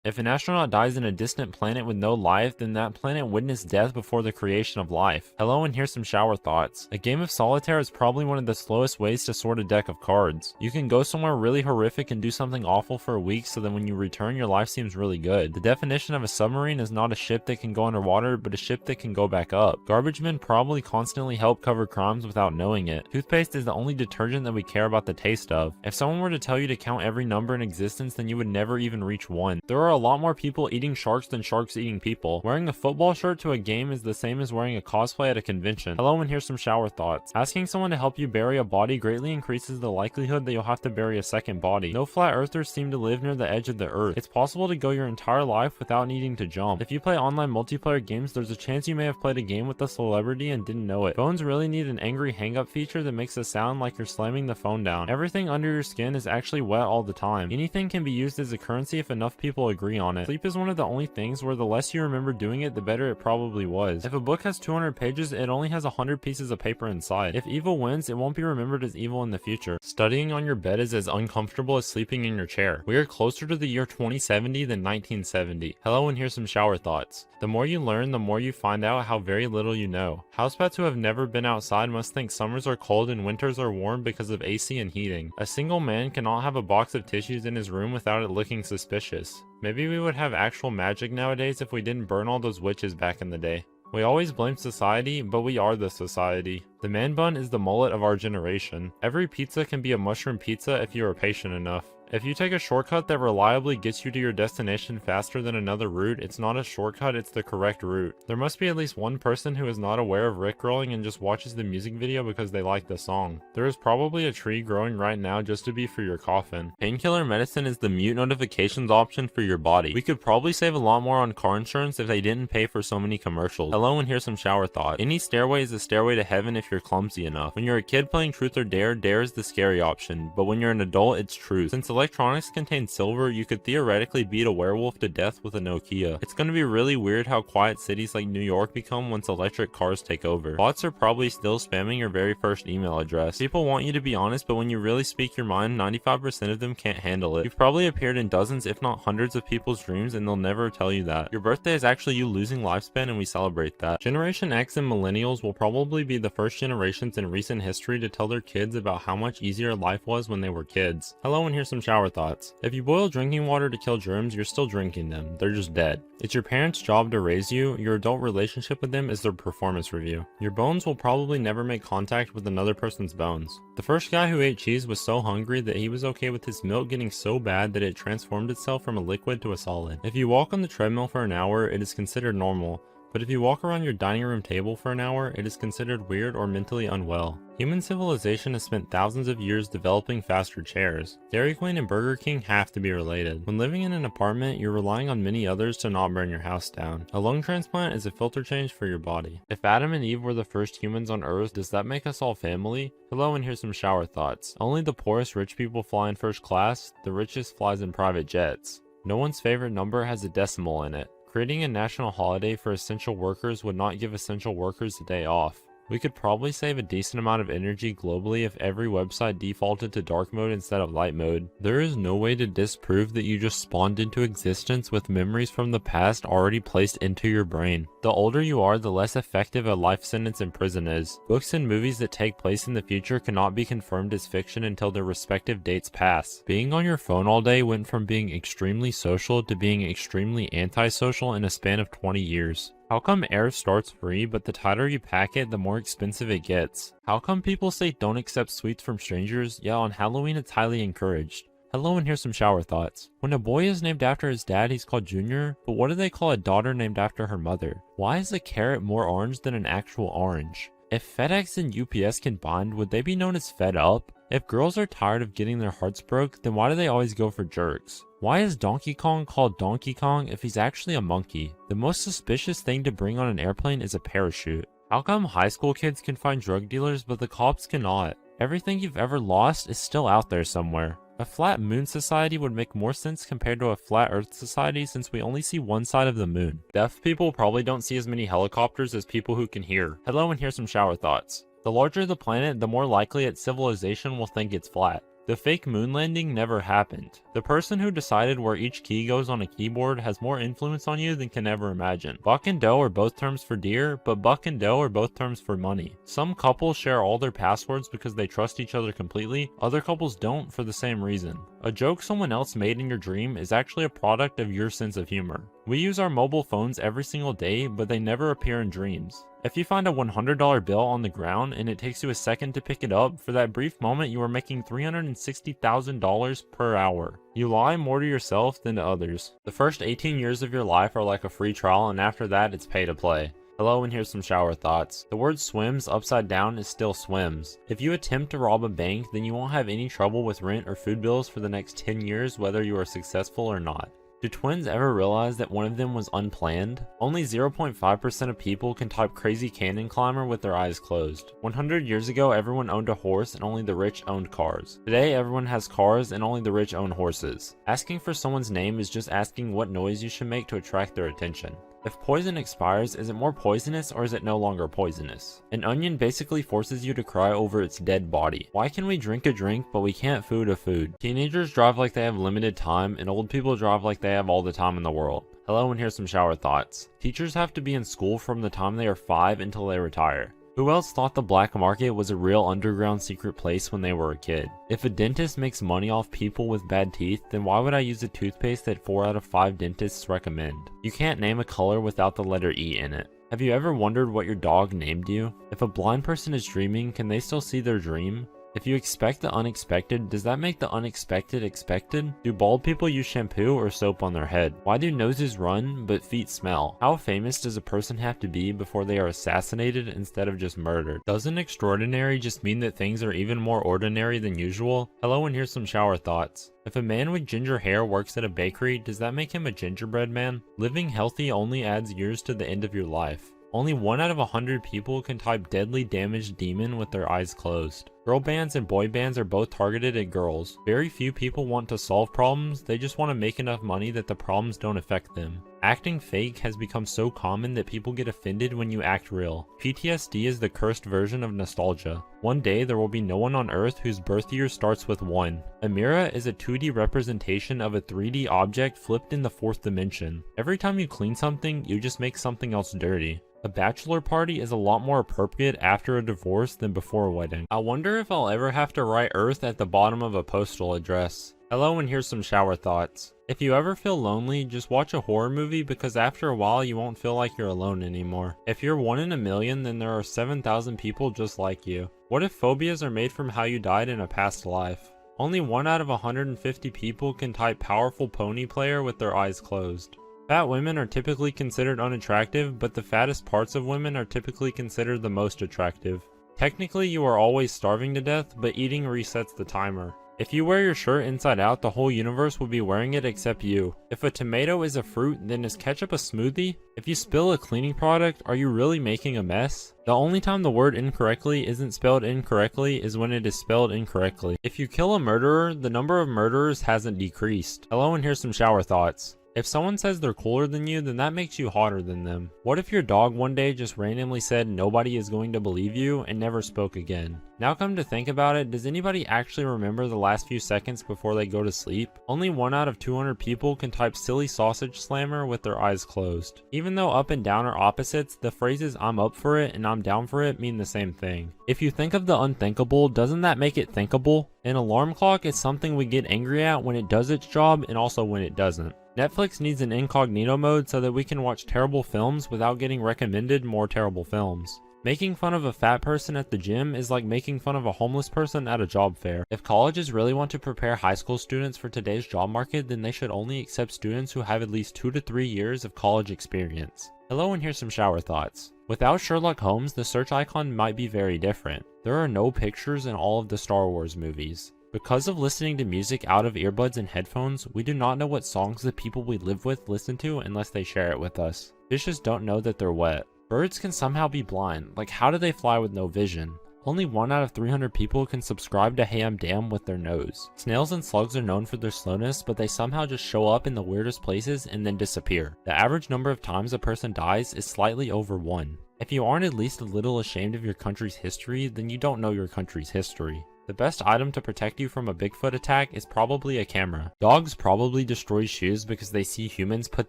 If an astronaut dies in a distant planet with no life, then that planet witnessed death before the creation of life. Hello, and here's some shower thoughts. A game of solitaire is probably one of the slowest ways to sort a deck of cards. You can go somewhere really horrific and do something awful for a week, so then when you return, your life seems really good. The definition of a submarine is not a ship that can go underwater, but a ship that can go back up. Garbage men probably constantly help cover crimes without knowing it. Toothpaste is the only detergent that we care about the taste of. If someone were to tell you to count every number in existence, then you would never even reach one. There are a lot more people eating sharks than sharks eating people. Wearing a football shirt to a game is the same as wearing a cosplay at a convention. Hello, and here's some shower thoughts. Asking someone to help you bury a body greatly increases the likelihood that you'll have to bury a second body. No flat earthers seem to live near the edge of the earth. It's possible to go your entire life without needing to jump. If you play online multiplayer games, there's a chance you may have played a game with a celebrity and didn't know it. Phones really need an angry hang-up feature that makes a sound like you're slamming the phone down. Everything under your skin is actually wet all the time. Anything can be used as a currency if enough people agree on it. Sleep is one of the only things where the less you remember doing it, the better it probably was. If a book has 200 pages, it only has 100 pieces of paper inside. If evil wins, it won't be remembered as evil in the future. Studying on your bed is as uncomfortable as sleeping in your chair. We are closer to the year 2070 than 1970. Hello, and here's some shower thoughts. The more you learn, the more you find out how very little you know. Housepets who have never been outside must think summers are cold and winters are warm because of AC and heating. A single man cannot have a box of tissues in his room without it looking suspicious. Maybe we would have actual magic nowadays if we didn't burn all those witches back in the day. We always blame society, but we are the society. The man bun is the mullet of our generation. Every pizza can be a mushroom pizza if you are patient enough. If you take a shortcut that reliably gets you to your destination faster than another route, it's not a shortcut, it's the correct route. There must be at least one person who is not aware of rickrolling and just watches the music video because they like the song. There is probably a tree growing right now just to be for your coffin. Painkiller medicine is the mute notifications option for your body. We could probably save a lot more on car insurance if they didn't pay for so many commercials. Hello, and here's some shower thought. Any stairway is a stairway to heaven if you're clumsy enough. When you're a kid playing truth or dare, dare is the scary option, but when you're an adult, it's truth. Since electronics contain silver, you could theoretically beat a werewolf to death with a Nokia. It's gonna be really weird how quiet cities like New York become once electric cars take over. Bots are probably still spamming your very first email address. People want you to be honest, but when you really speak your mind, 95% of them can't handle it. You've probably appeared in dozens if not hundreds of people's dreams and they'll never tell you that. Your birthday is actually you losing lifespan and we celebrate that. Generation X and millennials will probably be the first generations in recent history to tell their kids about how much easier life was when they were kids. Hello, and here's some shower thoughts. If you boil drinking water to kill germs, you're still drinking them. They're just dead. It's your parents' job to raise you. Your adult relationship with them is their performance review. Your bones will probably never make contact with another person's bones. The first guy who ate cheese was so hungry that he was okay with his milk getting so bad that it transformed itself from a liquid to a solid. If you walk on the treadmill for an hour, it is considered normal. But if you walk around your dining room table for an hour, it is considered weird or mentally unwell. Human civilization has spent thousands of years developing faster chairs. Dairy Queen and Burger King have to be related. When living in an apartment, you're relying on many others to not burn your house down. A lung transplant is a filter change for your body. If Adam and Eve were the first humans on Earth, does that make us all family? Hello, and here's some shower thoughts. Only the poorest rich people fly in first class, the richest flies in private jets. No one's favorite number has a decimal in it. Creating a national holiday for essential workers would not give essential workers a day off. We could probably save a decent amount of energy globally if every website defaulted to dark mode instead of light mode. There is no way to disprove that you just spawned into existence with memories from the past already placed into your brain. The older you are, the less effective a life sentence in prison is. Books and movies that take place in the future cannot be confirmed as fiction until their respective dates pass. Being on your phone all day went from being extremely social to being extremely antisocial in a span of 20 years. How come air starts free, but the tighter you pack it, the more expensive it gets? How come people say don't accept sweets from strangers, yet on Halloween it's highly encouraged? Hello, and here's some shower thoughts. When a boy is named after his dad, he's called Junior, but what do they call a daughter named after her mother? Why is a carrot more orange than an actual orange? If FedEx and UPS combined, would they be known as Fed Up? If girls are tired of getting their hearts broke, then why do they always go for jerks? Why is Donkey Kong called Donkey Kong if he's actually a monkey? The most suspicious thing to bring on an airplane is a parachute. How come high school kids can find drug dealers but the cops cannot? Everything you've ever lost is still out there somewhere. A flat moon society would make more sense compared to a flat earth society since we only see one side of the moon. Deaf people probably don't see as many helicopters as people who can hear. Hello, and here's some shower thoughts. The larger the planet, the more likely its civilization will think it's flat. The fake moon landing never happened. The person who decided where each key goes on a keyboard has more influence on you than can ever imagine. Buck and doe are both terms for deer, but buck and doe are both terms for money. Some couples share all their passwords because they trust each other completely, other couples don't for the same reason. A joke someone else made in your dream is actually a product of your sense of humor. We use our mobile phones every single day, but they never appear in dreams. If you find a $100 bill on the ground and it takes you a second to pick it up, for that brief moment you are making $360,000 per hour. You lie more to yourself than to others. The first 18 years of your life are like a free trial, and after that it's pay to play. Hello, and here's some shower thoughts. The word swims upside down is still swims. If you attempt to rob a bank, then you won't have any trouble with rent or food bills for the next 10 years whether you are successful or not. Do twins ever realize that one of them was unplanned? Only 0.5% of people can type crazy canyon climber with their eyes closed. 100 years ago, everyone owned a horse and only the rich owned cars. Today, everyone has cars and only the rich own horses. Asking for someone's name is just asking what noise you should make to attract their attention. If poison expires, is it more poisonous or is it no longer poisonous? An onion basically forces you to cry over its dead body. Why can we drink a drink but we can't food a food? Teenagers drive like they have limited time and old people drive like they have all the time in the world. Hello, and here's some shower thoughts. Teachers have to be in school from the time they are 5 until they retire. Who else thought the black market was a real underground secret place when they were a kid? If a dentist makes money off people with bad teeth, then why would I use a toothpaste that 4 out of 5 dentists recommend? You can't name a color without the letter E in it. Have you ever wondered what your dog named you? If a blind person is dreaming, can they still see their dream? If you expect the unexpected, does that make the unexpected expected? Do bald people use shampoo or soap on their head? Why do noses run but feet smell? How famous does a person have to be before they are assassinated instead of just murdered? Doesn't extraordinary just mean that things are even more ordinary than usual? Hello, and here's some shower thoughts. If a man with ginger hair works at a bakery, does that make him a gingerbread man? Living healthy only adds years to the end of your life. Only 1 out of 100 people can type deadly damaged demon with their eyes closed. Girl bands and boy bands are both targeted at girls. Very few people want to solve problems, they just want to make enough money that the problems don't affect them. Acting fake has become so common that people get offended when you act real. PTSD is the cursed version of nostalgia. One day there will be no one on Earth whose birth year starts with 1. A mirror is a 2D representation of a 3D object flipped in the 4th dimension. Every time you clean something, you just make something else dirty. A bachelor party is a lot more appropriate after a divorce than before a wedding. I wonder if I'll ever have to write Earth at the bottom of a postal address. Hello, and here's some shower thoughts. If you ever feel lonely, just watch a horror movie because after a while you won't feel like you're alone anymore. If you're 1 in a million, then there are 7,000 people just like you. What if phobias are made from how you died in a past life? Only 1 out of 150 people can type powerful pony player with their eyes closed. Fat women are typically considered unattractive, but the fattest parts of women are typically considered the most attractive. Technically, you are always starving to death, but eating resets the timer. If you wear your shirt inside out, the whole universe would be wearing it except you. If a tomato is a fruit, then is ketchup a smoothie? If you spill a cleaning product, are you really making a mess? The only time the word incorrectly isn't spelled incorrectly is when it is spelled incorrectly. If you kill a murderer, the number of murderers hasn't decreased. Hello, and here's some shower thoughts. If someone says they're cooler than you, then that makes you hotter than them. What if your dog one day just randomly said nobody is going to believe you and never spoke again? Now come to think about it, does anybody actually remember the last few seconds before they go to sleep? Only 1 out of 200 people can type silly sausage slammer with their eyes closed. Even though up and down are opposites, the phrases I'm up for it and I'm down for it mean the same thing. If you think of the unthinkable, doesn't that make it thinkable? An alarm clock is something we get angry at when it does its job and also when it doesn't. Netflix needs an incognito mode so that we can watch terrible films without getting recommended more terrible films. Making fun of a fat person at the gym is like making fun of a homeless person at a job fair. If colleges really want to prepare high school students for today's job market, then they should only accept students who have at least 2 to 3 years of college experience. Hello, and here's some shower thoughts. Without Sherlock Holmes, the search icon might be very different. There are no pictures in all of the Star Wars movies. Because of listening to music out of earbuds and headphones, we do not know what songs the people we live with listen to unless they share it with us. Fishes don't know that they're wet. Birds can somehow be blind, like how do they fly with no vision? Only 1 out of 300 people can subscribe to HeyImDam with their nose. Snails and slugs are known for their slowness, but they somehow just show up in the weirdest places and then disappear. The average number of times a person dies is slightly over 1. If you aren't at least a little ashamed of your country's history, then you don't know your country's history. The best item to protect you from a Bigfoot attack is probably a camera. Dogs probably destroy shoes because they see humans put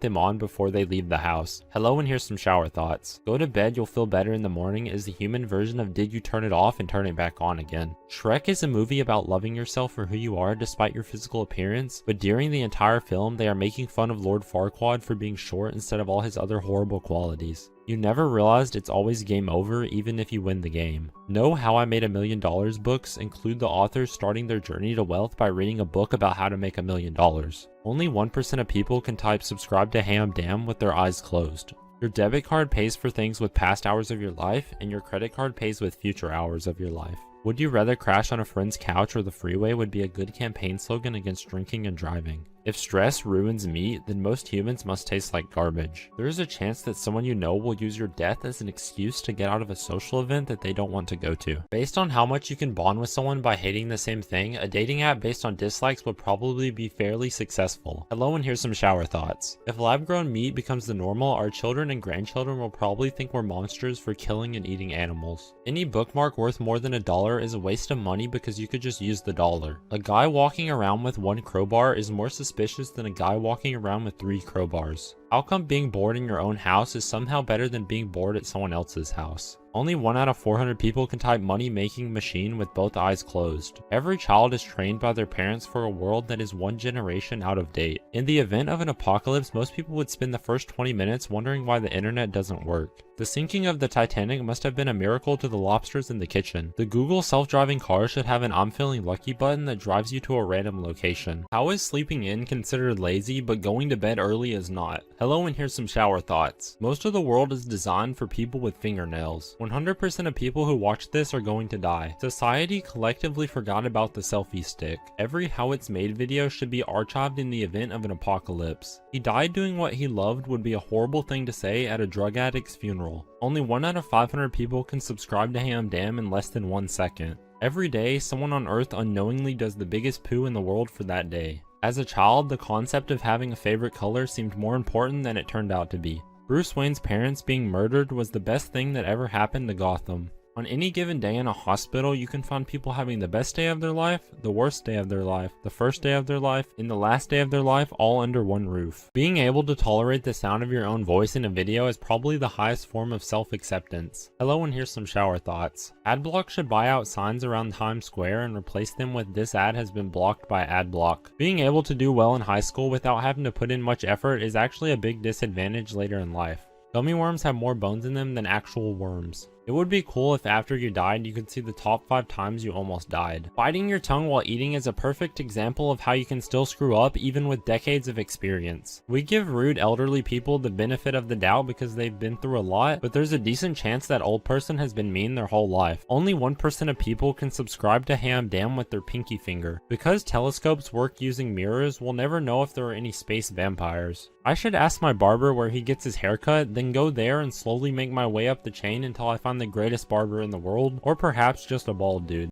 them on before they leave the house. Hello, and here's some shower thoughts. Go to bed, you'll feel better in the morning is the human version of did you turn it off and turn it back on again. Shrek is a movie about loving yourself for who you are despite your physical appearance, but during the entire film they are making fun of Lord Farquaad for being short instead of all his other horrible qualities. You never realized it's always game over even if you win the game. No How I Made $1 Million books include the authors starting their journey to wealth by reading a book about how to make $1 million. Only 1% of people can type subscribe to HeyImDam with their eyes closed. Your debit card pays for things with past hours of your life, and your credit card pays with future hours of your life. Would you rather crash on a friend's couch or the freeway would be a good campaign slogan against drinking and driving. If stress ruins meat, then most humans must taste like garbage. There is a chance that someone you know will use your death as an excuse to get out of a social event that they don't want to go to. Based on how much you can bond with someone by hating the same thing, a dating app based on dislikes would probably be fairly successful. Hello, and here's some shower thoughts. If lab-grown meat becomes the normal, our children and grandchildren will probably think we're monsters for killing and eating animals. Any bookmark worth more than $1 is a waste of money because you could just use the dollar. A guy walking around with 1 crowbar is more suspicious than a guy walking around with 3 crowbars. How come being bored in your own house is somehow better than being bored at someone else's house? Only 1 out of 400 people can type money making machine with both eyes closed. Every child is trained by their parents for a world that is 1 generation out of date. In the event of an apocalypse, most people would spend the first 20 minutes wondering why the internet doesn't work. The sinking of the Titanic must have been a miracle to the lobsters in the kitchen. The Google self-driving car should have an I'm feeling lucky button that drives you to a random location. How is sleeping in considered lazy but going to bed early is not? Hello, and here's some shower thoughts. Most of the world is designed for people with fingernails. 100% of people who watch this are going to die. Society collectively forgot about the selfie stick. Every How It's Made video should be archived in the event of an apocalypse. He died doing what he loved would be a horrible thing to say at a drug addict's funeral. Only 1 out of 500 people can subscribe to HeyImDam in less than 1 second. Every day, someone on Earth unknowingly does the biggest poo in the world for that day. As a child, the concept of having a favorite color seemed more important than it turned out to be. Bruce Wayne's parents being murdered was the best thing that ever happened to Gotham. On any given day in a hospital, you can find people having the best day of their life, the worst day of their life, the first day of their life, and the last day of their life all under one roof. Being able to tolerate the sound of your own voice in a video is probably the highest form of self-acceptance. Hello, and here's some shower thoughts. Adblock should buy out signs around Times Square and replace them with "This ad has been blocked by Adblock." Being able to do well in high school without having to put in much effort is actually a big disadvantage later in life. Gummy worms have more bones in them than actual worms. It would be cool if after you died you could see the top 5 times you almost died. Biting your tongue while eating is a perfect example of how you can still screw up even with decades of experience. We give rude elderly people the benefit of the doubt because they've been through a lot, but there's a decent chance that old person has been mean their whole life. Only 1% of people can subscribe to HeyImDam with their pinky finger. Because telescopes work using mirrors, we'll never know if there are any space vampires. I should ask my barber where he gets his haircut, then go there and slowly make my way up the chain until I find the greatest barber in the world, or perhaps just a bald dude.